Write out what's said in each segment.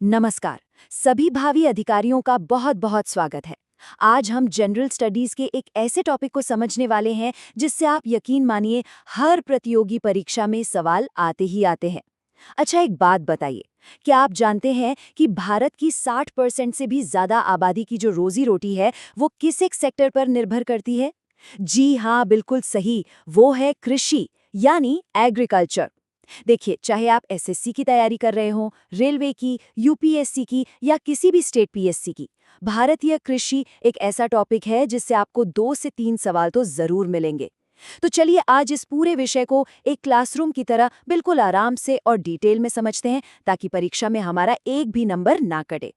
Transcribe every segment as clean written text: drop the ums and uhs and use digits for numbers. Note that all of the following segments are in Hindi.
नमस्कार। सभी भावी अधिकारियों का बहुत बहुत स्वागत है। आज हम जनरल स्टडीज के एक ऐसे टॉपिक को समझने वाले हैं जिससे आप यकीन मानिए हर प्रतियोगी परीक्षा में सवाल आते ही आते हैं। अच्छा, एक बात बताइए, क्या आप जानते हैं कि भारत की 60% से भी ज्यादा आबादी की जो रोजी रोटी है वो किस एक सेक्टर पर निर्भर करती है? जी हाँ, बिल्कुल सही, वो है कृषि, यानी एग्रीकल्चर। देखिए, चाहे आप एसएससी की तैयारी कर रहे हो, रेलवे की, यूपीएससी की या किसी भी स्टेट पीएससी की, भारतीय कृषि एक ऐसा टॉपिक है जिससे आपको 2 से 3 सवाल तो जरूर मिलेंगे। तो चलिए आज इस पूरे विषय को एक क्लासरूम की तरह बिल्कुल आराम से और डिटेल में समझते हैं, ताकि परीक्षा में हमारा एक भी नंबर ना कटे।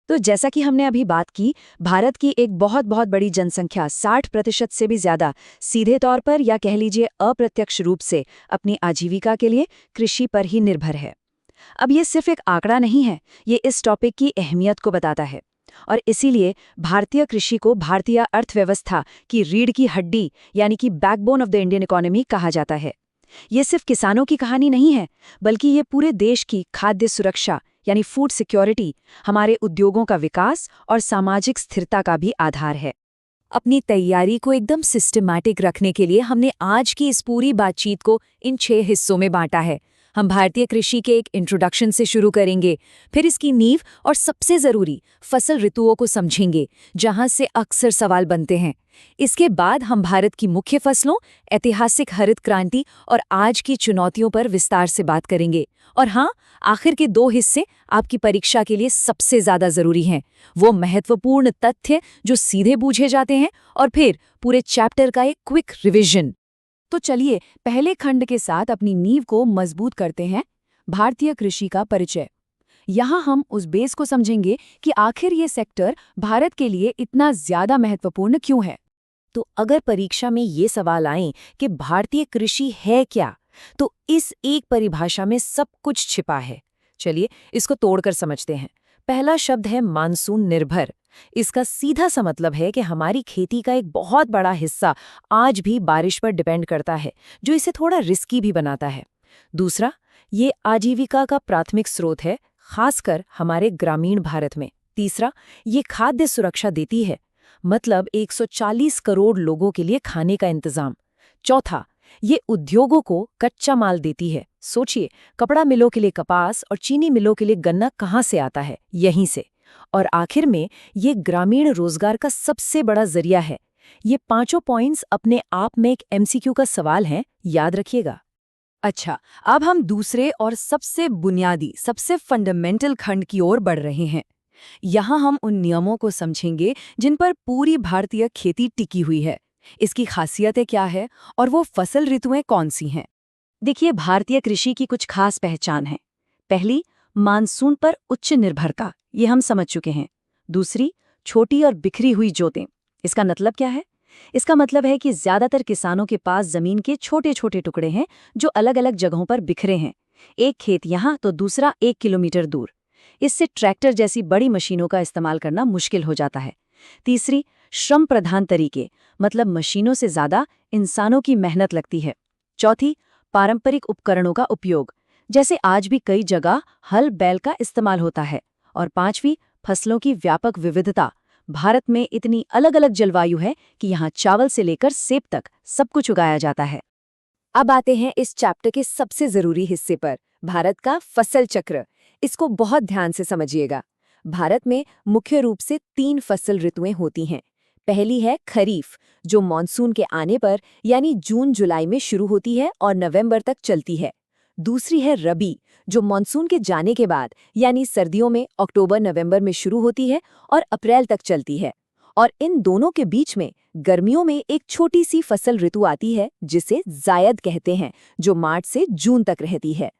तो जैसा कि हमने अभी बात की, भारत की एक बहुत बहुत बड़ी जनसंख्या 60% से भी ज्यादा सीधे तौर पर या कह लीजिए अप्रत्यक्ष रूप से अपनी आजीविका के लिए कृषि पर ही निर्भर है। अब ये सिर्फ एक आंकड़ा नहीं है, ये इस टॉपिक की अहमियत को बताता है। और इसीलिए भारतीय कृषि को भारतीय अर्थव्यवस्था की रीढ़ की हड्डी यानी कि backbone of the Indian economy कहा जाता है। ये सिर्फ किसानों की कहानी नहीं है, बल्कि ये पूरे देश की खाद्य सुरक्षा यानी फूड सिक्योरिटी, हमारे उद्योगों का विकास और सामाजिक स्थिरता का भी आधार है। अपनी तैयारी को एकदम सिस्टमैटिक रखने के लिए हमने आज की इस पूरी बातचीत को इन 6 हिस्सों में बांटा है। हम भारतीय कृषि के एक इंट्रोडक्शन से शुरू करेंगे, फिर इसकी नींव और सबसे जरूरी फसल ऋतुओं को समझेंगे, जहां से अक्सर सवाल बनते हैं। इसके बाद हम भारत की मुख्य फसलों, ऐतिहासिक हरित क्रांति और आज की चुनौतियों पर विस्तार से बात करेंगे। और हाँ, आखिर के 2 हिस्से आपकी परीक्षा के लिए सबसे ज्यादा जरूरी हैं, वो महत्वपूर्ण तथ्य जो सीधे पूछे जाते हैं, और फिर पूरे चैप्टर का एक क्विक रिवीजन। तो चलिए पहले खंड के साथ अपनी नींव को मजबूत करते हैं, भारतीय कृषि का परिचय। यहाँ हम उस बेस को समझेंगे कि आखिर ये सेक्टर भारत के लिए इतना ज्यादा महत्वपूर्ण क्यों है। तो अगर परीक्षा में ये सवाल आए कि भारतीय कृषि है क्या, तो इस एक परिभाषा में सब कुछ छिपा है। चलिए इसको तोड़कर समझते हैं। पहला शब्द है मानसून निर्भर। इसका सीधा सा मतलब है कि हमारी खेती का एक बहुत बड़ा हिस्सा आज भी बारिश पर डिपेंड करता है, जो इसे थोड़ा रिस्की भी बनाता है। दूसरा, ये आजीविका का प्राथमिक स्रोत है, खासकर हमारे ग्रामीण भारत में। तीसरा, ये खाद्य सुरक्षा देती है, मतलब 140 करोड़ लोगों के लिए खाने का इंतजाम। चौथा, ये उद्योगों को कच्चा माल देती है। सोचिए, कपड़ा मिलों के लिए कपास और चीनी मिलों के लिए गन्ना कहाँ से आता है? यहीं से। और आखिर में ये ग्रामीण रोजगार का सबसे बड़ा जरिया है। ये 5 पॉइंट्स अपने आप में एक एमसीक्यू का सवाल है, याद रखिएगा। अच्छा, अब हम दूसरे और सबसे बुनियादी, सबसे फंडामेंटल खंड की ओर बढ़ रहे हैं। यहाँ हम उन नियमों को समझेंगे जिन पर पूरी भारतीय खेती टिकी हुई है। इसकी खासियतें क्या है और वो फसल ऋतुएं कौन सी हैं? देखिए, भारतीय कृषि की कुछ खास पहचान है। पहली, मानसून पर उच्च निर्भरता, ये हम समझ चुके हैं। दूसरी, छोटी और बिखरी हुई जोतें। इसका मतलब क्या है? इसका मतलब है कि ज्यादातर किसानों के पास जमीन के छोटे छोटे टुकड़े हैं जो अलग अलग जगहों पर बिखरे हैं। एक खेत यहाँ तो दूसरा 1 किलोमीटर दूर। इससे ट्रैक्टर जैसी बड़ी मशीनों का इस्तेमाल करना मुश्किल हो जाता है। तीसरी, श्रम प्रधान तरीके, मतलब मशीनों से ज्यादा इंसानों की मेहनत लगती है। चौथी, पारंपरिक उपकरणों का उपयोग, जैसे आज भी कई जगह हल बैल का इस्तेमाल होता है। और पांचवी, फसलों की व्यापक विविधता। भारत में इतनी अलग अलग जलवायु है कि यहाँ चावल से लेकर सेब तक सब कुछ उगाया जाता है। अब आते हैं इस चैप्टर के सबसे जरूरी हिस्से पर, भारत का फसल चक्र। इसको बहुत ध्यान से समझिएगा। भारत में मुख्य रूप से 3 फसल ऋतुएं होती हैं। पहली है खरीफ, जो मॉनसून के आने पर यानी जून जुलाई में शुरू होती है और नवंबर तक चलती है। दूसरी है रबी, जो मॉनसून के जाने के बाद यानी सर्दियों में अक्टूबर नवंबर में शुरू होती है और अप्रैल तक चलती है। और इन दोनों के बीच में गर्मियों में एक छोटी सी फसल ऋतु आती है जिसे जायद कहते हैं, जो मार्च से जून तक रहती है।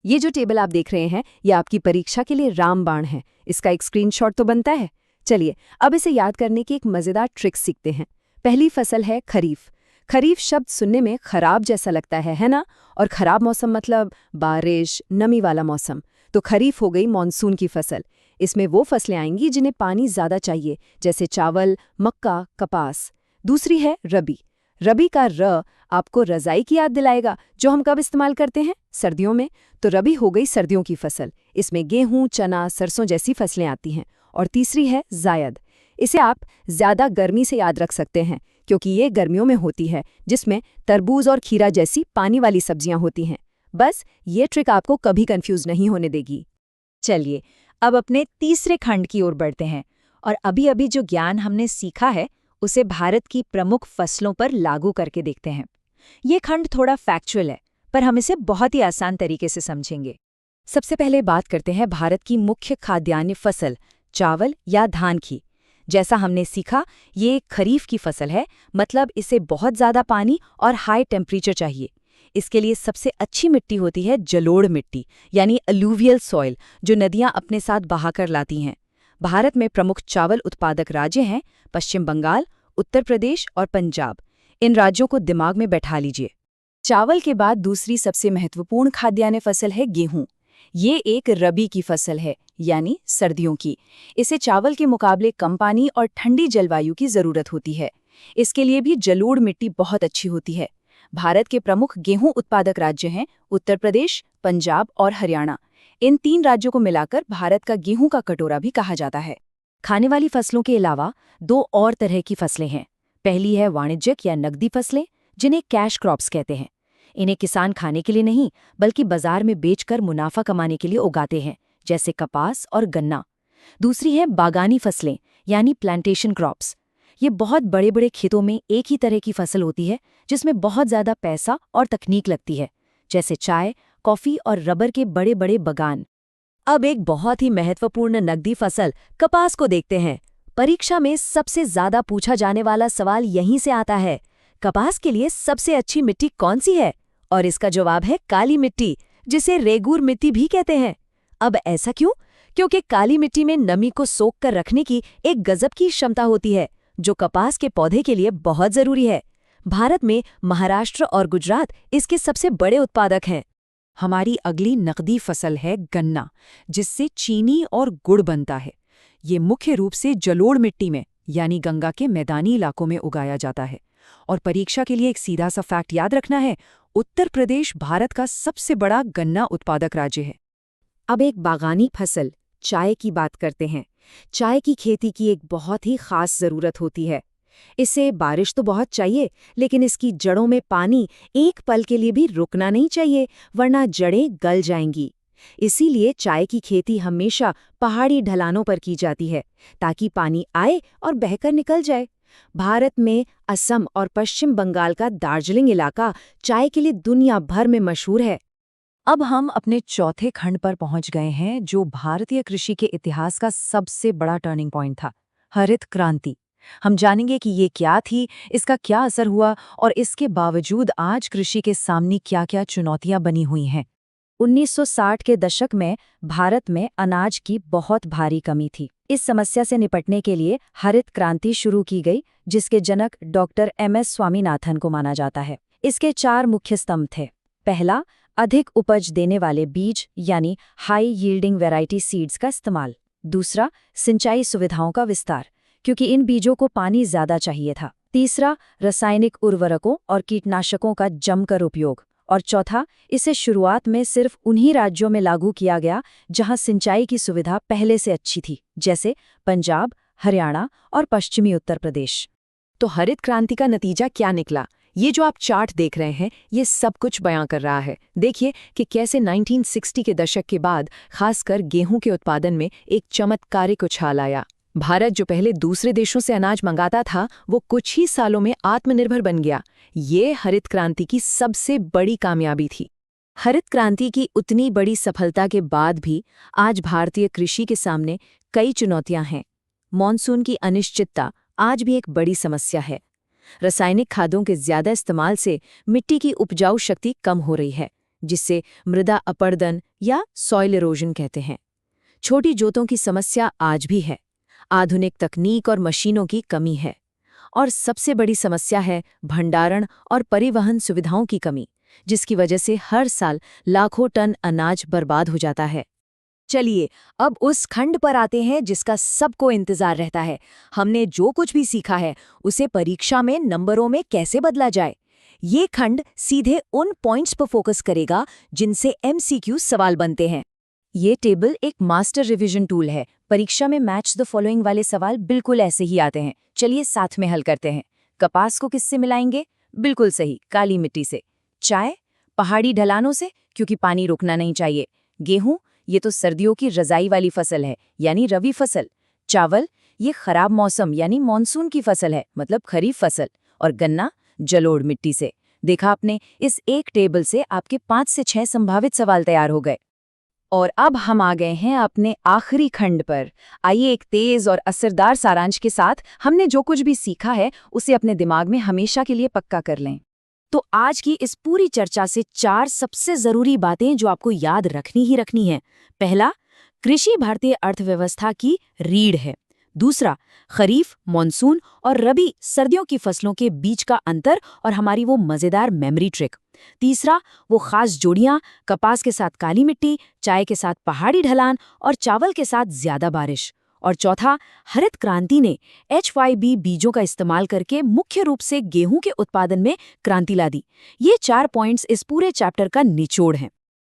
ये जो टेबल आप देख रहे हैं, ये आपकी परीक्षा के लिए रामबाण है। इसका एक स्क्रीनशॉट तो बनता है। चलिए अब इसे याद करने की एक मजेदार ट्रिक सीखते हैं। पहली फसल है खरीफ। खरीफ शब्द सुनने में खराब जैसा लगता है ना? और खराब मौसम मतलब बारिश, नमी वाला मौसम। तो खरीफ हो गई मॉनसून की फसल। इसमें वो फसलें आएंगी जिन्हें पानी ज्यादा चाहिए, जैसे चावल, मक्का, कपास। दूसरी है रबी। रबी का र आपको रज़ाई की याद दिलाएगा, जो हम कब इस्तेमाल करते हैं? सर्दियों में। तो रबी हो गई सर्दियों की फसल। इसमें गेहूं, चना, सरसों जैसी फसलें आती हैं। और तीसरी है ज़ायद। इसे आप ज़्यादा गर्मी से याद रख सकते हैं, क्योंकि ये गर्मियों में होती है, जिसमें तरबूज और खीरा जैसी पानी वाली सब्जियां होती हैं। बस ये ट्रिक आपको कभी कंफ्यूज नहीं होने देगी। चलिए, अब अपने तीसरे खंड की ओर बढ़ते हैं और अभी अभी जो ज्ञान हमने सीखा है उसे भारत की प्रमुख फसलों पर लागू करके देखते हैं। ये खंड थोड़ा फैक्चुअल है, पर हम इसे बहुत ही आसान तरीके से समझेंगे। सबसे पहले बात करते हैं भारत की मुख्य खाद्यान्न फसल, चावल या धान की। जैसा हमने सीखा, ये एक खरीफ की फसल है, मतलब इसे बहुत ज़्यादा पानी और हाई टेम्परेचर चाहिए। इसके लिए सबसे अच्छी मिट्टी होती है जलोढ़ मिट्टी, यानी अलूवियल सॉइल, जो नदियां अपने साथ बहाकर लाती हैं। भारत में प्रमुख चावल उत्पादक राज्य हैं पश्चिम बंगाल, उत्तर प्रदेश और पंजाब। इन राज्यों को दिमाग में बैठा लीजिए। चावल के बाद दूसरी सबसे महत्वपूर्ण खाद्यान्न फसल है गेहूं। ये एक रबी की फसल है, यानी सर्दियों की। इसे चावल के मुकाबले कम पानी और ठंडी जलवायु की जरूरत होती है। इसके लिए भी जलोढ़ मिट्टी बहुत अच्छी होती है। भारत के प्रमुख गेहूं उत्पादक राज्य हैं उत्तर प्रदेश, पंजाब और हरियाणा। इन 3 राज्यों को मिलाकर भारत का गेहूं का कटोरा भी कहा जाता है। खाने वाली फसलों के अलावा 2 और तरह की फसलें हैं। पहली है वाणिज्यिक या नकदी फसलें, जिन्हें कैश क्रॉप्स कहते हैं। इन्हें किसान खाने के लिए नहीं, बल्कि बाजार में बेचकर मुनाफा कमाने के लिए उगाते हैं, जैसे कपास और गन्ना। दूसरी है बागानी फसलें, यानी प्लांटेशन क्रॉप्स। ये बहुत बड़े बड़े खेतों में एक ही तरह की फसल होती है, जिसमें बहुत ज़्यादा पैसा और तकनीक लगती है, जैसे चाय, कॉफ़ी और रबर के बड़े बड़े बागान। अब एक बहुत ही महत्वपूर्ण नकदी फसल कपास को देखते हैं। परीक्षा में सबसे ज़्यादा पूछा जाने वाला सवाल यहीं से आता है, कपास के लिए सबसे अच्छी मिट्टी कौन सी है? और इसका जवाब है काली मिट्टी, जिसे रेगूर मिट्टी भी कहते हैं। अब ऐसा क्यों? क्योंकि काली मिट्टी में नमी को सोख कर रखने की एक गजब की क्षमता होती है, जो कपास के पौधे के लिए बहुत जरूरी है। भारत में महाराष्ट्र और गुजरात इसके सबसे बड़े उत्पादक हैं। हमारी अगली नकदी फसल है गन्ना, जिससे चीनी और गुड़ बनता है। ये मुख्य रूप से जलोढ़ मिट्टी में, यानी गंगा के मैदानी इलाकों में उगाया जाता है। और परीक्षा के लिए एक सीधा सा फैक्ट याद रखना है, उत्तर प्रदेश भारत का सबसे बड़ा गन्ना उत्पादक राज्य है। अब एक बागानी फसल, चाय की बात करते हैं। चाय की खेती की एक बहुत ही खास ज़रूरत होती है। इसे बारिश तो बहुत चाहिए, लेकिन इसकी जड़ों में पानी एक पल के लिए भी रुकना नहीं चाहिए, वरना जड़ें गल जाएंगी। इसीलिए चाय की खेती हमेशा पहाड़ी ढलानों पर की जाती है, ताकि पानी आए और बहकर निकल जाए। भारत में असम और पश्चिम बंगाल का दार्जिलिंग इलाका चाय के लिए दुनिया भर में मशहूर है। अब हम अपने चौथे खंड पर पहुंच गए हैं, जो भारतीय कृषि के इतिहास का सबसे बड़ा टर्निंग पॉइंट था, हरित क्रांति। हम जानेंगे कि ये क्या थी, इसका क्या असर हुआ और इसके बावजूद आज कृषि के सामने क्या-क्या चुनौतियां बनी हुई हैं। 1960 के दशक में भारत में अनाज की बहुत भारी कमी थी। इस समस्या से निपटने के लिए हरित क्रांति शुरू की गई, जिसके जनक डॉक्टर MS स्वामीनाथन को माना जाता है। इसके 4 मुख्य स्तंभ थे। पहला, अधिक उपज देने वाले बीज, यानी हाई यील्डिंग वैरायटी सीड्स का इस्तेमाल। दूसरा, सिंचाई सुविधाओं का विस्तार, क्योंकि इन बीजों को पानी ज्यादा चाहिए था। तीसरा, रासायनिक उर्वरकों और कीटनाशकों का जमकर उपयोग। और चौथा, इसे शुरुआत में सिर्फ उन्हीं राज्यों में लागू किया गया जहां सिंचाई की सुविधा पहले से अच्छी थी, जैसे पंजाब, हरियाणा और पश्चिमी उत्तर प्रदेश। तो हरित क्रांति का नतीजा क्या निकला? ये जो आप चार्ट देख रहे हैं, ये सब कुछ बयां कर रहा है। देखिए कि कैसे 1960 के दशक के बाद खासकर गेहूं के उत्पादन में एक चमत्कारिक उछाल आया। भारत जो पहले दूसरे देशों से अनाज मंगाता था, वो कुछ ही सालों में आत्मनिर्भर बन गया। ये हरित क्रांति की सबसे बड़ी कामयाबी थी। हरित क्रांति की उतनी बड़ी सफलता के बाद भी आज भारतीय कृषि के सामने कई चुनौतियां हैं। मॉनसून की अनिश्चितता आज भी एक बड़ी समस्या है। रासायनिक खादों के ज्यादा इस्तेमाल से मिट्टी की उपजाऊ शक्ति कम हो रही है, जिससे मृदा अपरदन या सॉइल इरोजन कहते हैं। छोटी जोतों की समस्या आज भी है। आधुनिक तकनीक और मशीनों की कमी है। और सबसे बड़ी समस्या है भंडारण और परिवहन सुविधाओं की कमी, जिसकी वजह से हर साल लाखों टन अनाज बर्बाद हो जाता है। चलिए, अब उस खंड पर आते हैं जिसका सबको इंतजार रहता है। हमने जो कुछ भी सीखा है, उसे परीक्षा में नंबरों में कैसे बदला जाए। ये खंड सीधे उन पॉइंट्स पर फोकस करेगा जिनसे एमसीक्यू सवाल बनते हैं। ये टेबल एक मास्टर रिवीजन टूल है। परीक्षा में मैच द फॉलोइंग वाले सवाल बिल्कुल ऐसे ही आते हैं। चलिए साथ में हल करते हैं। कपास को किससे मिलाएंगे? बिल्कुल सही, काली मिट्टी से। चाय? पहाड़ी ढलानों से, क्योंकि पानी रुकना नहीं चाहिए। गेहूं? ये तो सर्दियों की रजाई वाली फसल है, यानी रवि फसल। चावल? ये खराब मौसम यानी मॉनसून की फसल है, मतलब खरीफ फसल। और गन्ना? जलोढ़ मिट्टी से। देखा आपने, इस एक टेबल से आपके 5 से 6 संभावित सवाल तैयार हो गए। और अब हम आ गए हैं अपने आखिरी खंड पर। आइए एक तेज और असरदार सारांश के साथ हमने जो कुछ भी सीखा है उसे अपने दिमाग में हमेशा के लिए पक्का कर लें। तो आज की इस पूरी चर्चा से 4 सबसे जरूरी बातें जो आपको याद रखनी ही रखनी है। पहला, कृषि भारतीय अर्थव्यवस्था की रीढ़ है। दूसरा, खरीफ, मॉनसून और रबी सर्दियों की फसलों के बीच का अंतर और हमारी वो मजेदार मेमोरी ट्रिक। तीसरा, वो खास जोड़ियां, कपास के साथ काली मिट्टी, चाय के साथ पहाड़ी ढलान और चावल के साथ ज्यादा बारिश। और चौथा, हरित क्रांति ने HYB बीजों का इस्तेमाल करके मुख्य रूप से गेहूं के उत्पादन में क्रांति ला दी। ये 4 पॉइंट्स इस पूरे चैप्टर का निचोड़ हैं।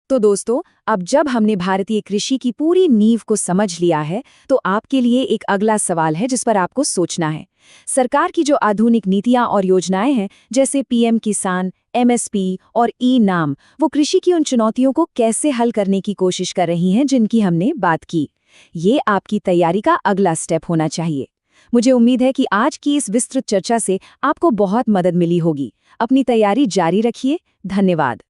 तो दोस्तों, अब जब हमने भारतीय कृषि की पूरी नींव को समझ लिया है, तो आपके लिए एक अगला सवाल है जिस पर आपको सोचना है। सरकार की जो आधुनिक नीतियां और योजनाएं हैं, जैसे PM किसान, MSP और ई-नाम, वो कृषि की उन चुनौतियों को कैसे हल करने की कोशिश कर रही हैं जिनकी हमने बात की। ये आपकी तैयारी का अगला स्टेप होना चाहिए। मुझे उम्मीद है कि आज की इस विस्तृत चर्चा से आपको बहुत मदद मिली होगी। अपनी तैयारी जारी रखिए। धन्यवाद।